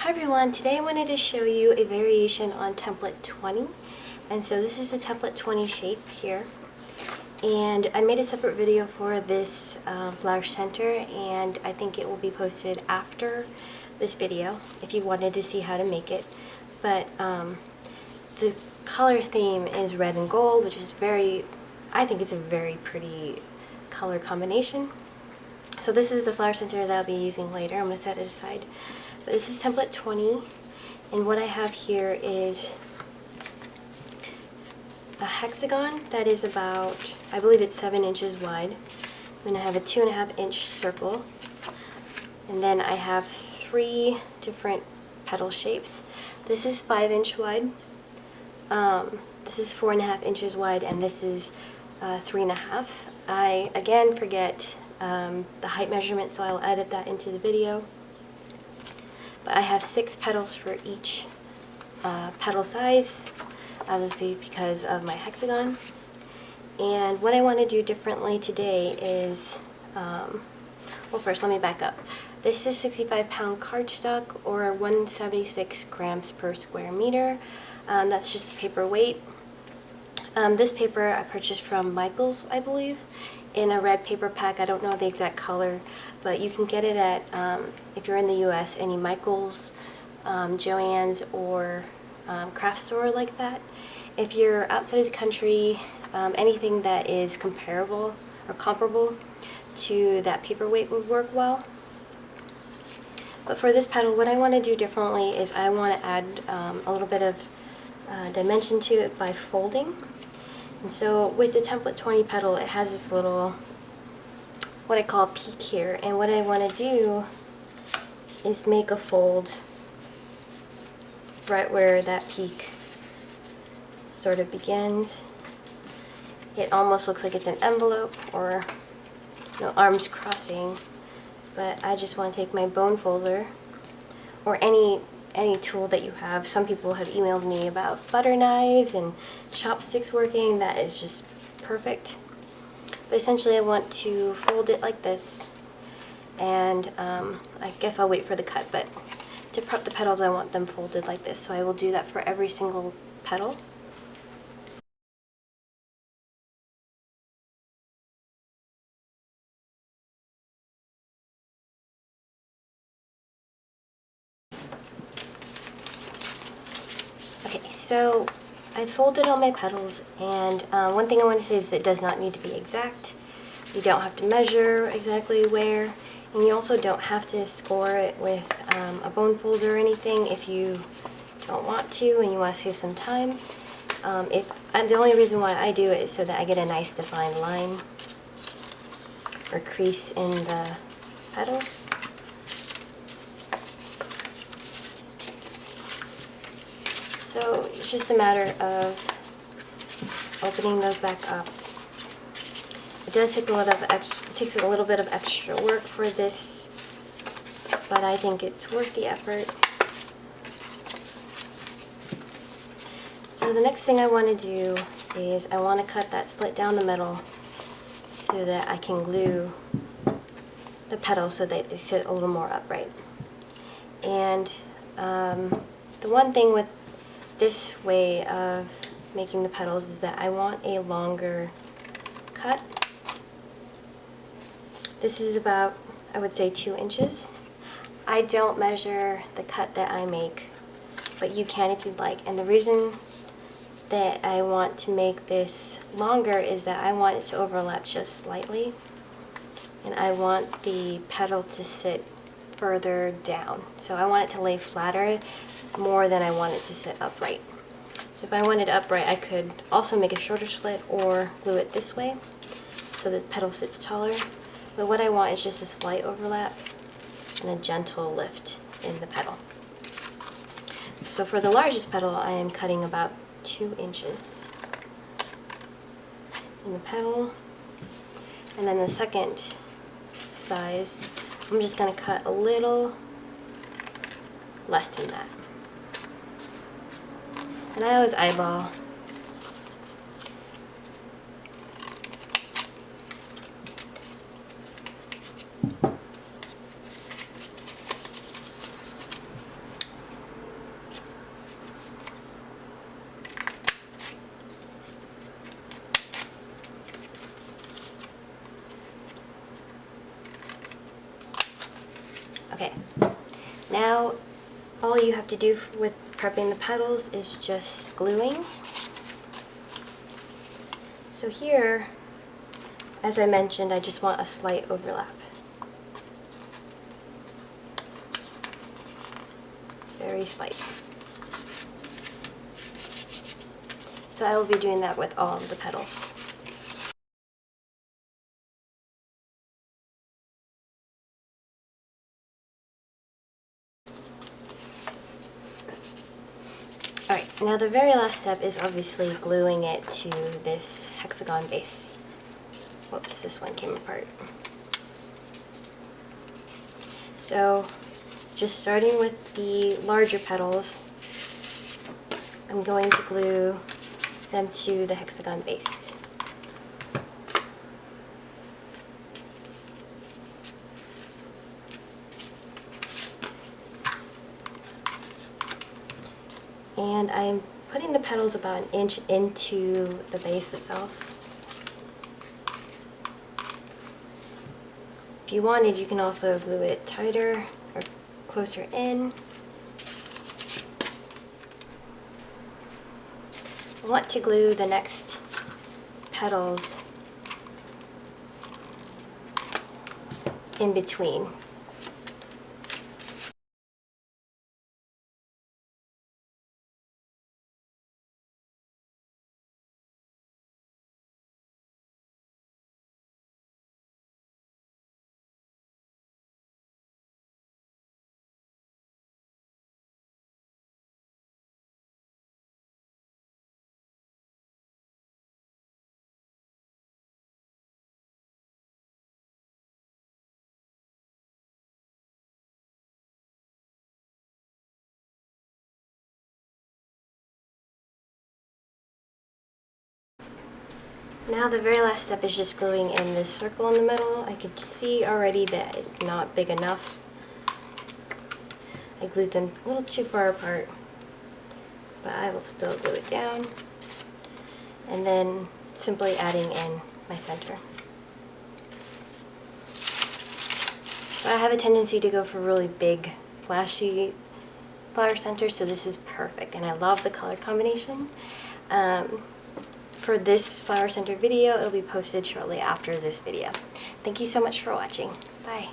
Hi everyone, today I wanted to show you a variation on template 20. And so this is the template 20 shape here. And I made a separate video for this flower center, and I think it will be posted after this video if you wanted to see how to make it. But the color theme is red and gold, which is I think it's a very pretty color combination. So this is the flower center that I'll be using later. I'm going to set it aside. But this is template 20, and what I have here is a hexagon that is about, I believe it's 7 inches wide. Then I have a 2.5 inch circle, and then I have 3 different petal shapes. This is 5 inch wide, this is 4.5 inches wide, and this is 3.5. I again forget the height measurement, so I'll edit that into the video. But I have 6 petals for each petal size, obviously because of my hexagon. And what I want to do differently today is, well, first let me back up. This is 65-pound cardstock, or 176 grams per square meter. That's just the paper weight. This paper I purchased from Michaels, I believe, in a red paper pack. I don't know the exact color, but you can get it at, if you're in the US, any Michaels, Joann's, or craft store like that. If you're outside of the country, anything that is comparable or comparable to that paperweight would work well. But for this petal, what I want to do differently is I want to add a little bit of dimension to it by folding. And so with the template 20 petal, it has this little, what I call a peak here. And what I want to do is make a fold right where that peak sort of begins. It almost looks like it's an envelope, or arms crossing. But I just want to take my bone folder, or any tool that you have. Some people have emailed me about butter knives and chopsticks working. That is just perfect. But essentially I want to fold it like this, and I guess I'll wait for the cut, but to prep the petals I want them folded like this, so I will do that for every single petal. Okay, so I folded all my petals, and one thing I want to say is that it does not need to be exact. You don't have to measure exactly where, and you also don't have to score it with a bone folder or anything if you don't want to and you want to save some time. The only reason why I do it is so that I get a nice defined line or crease in the petals. So it's just a matter of opening those back up. It does take takes a little bit of extra work for this, but I think it's worth the effort. So the next thing I want to do is I want to cut that slit down the middle so that I can glue the petals so that they sit a little more upright. And the one thing with this way of making the petals is that I want a longer cut. This is about, I would say, 2 inches. I don't measure the cut that I make, but you can if you'd like. And the reason that I want to make this longer is that I want it to overlap just slightly, and I want the petal to sit further down. So I want it to lay flatter more than I want it to sit upright. So if I wanted upright, I could also make a shorter slit or glue it this way so the petal sits taller. But what I want is just a slight overlap and a gentle lift in the petal. So for the largest petal, I am cutting about 2 inches in the petal. And then the second size, I'm just going to cut a little less than that. And I always eyeball. have to do with prepping the petals is just gluing. So here, as I mentioned, I just want a slight overlap. Very slight. So I will be doing that with all of the petals. Alright, now the very last step is obviously gluing it to this hexagon base. Whoops, this one came apart. So, just starting with the larger petals, I'm going to glue them to the hexagon base. And I'm putting the petals about an inch into the base itself. If you wanted, you can also glue it tighter or closer in. I want to glue the next petals in between. Now the very last step is just gluing in this circle in the middle. I could see already that it's not big enough. I glued them a little too far apart, but I will still glue it down. And then simply adding in my center. So I have a tendency to go for really big, flashy flower centers, so this is perfect, and I love the color combination. For this flower center video, it'll be posted shortly after this video. Thank you so much for watching. Bye.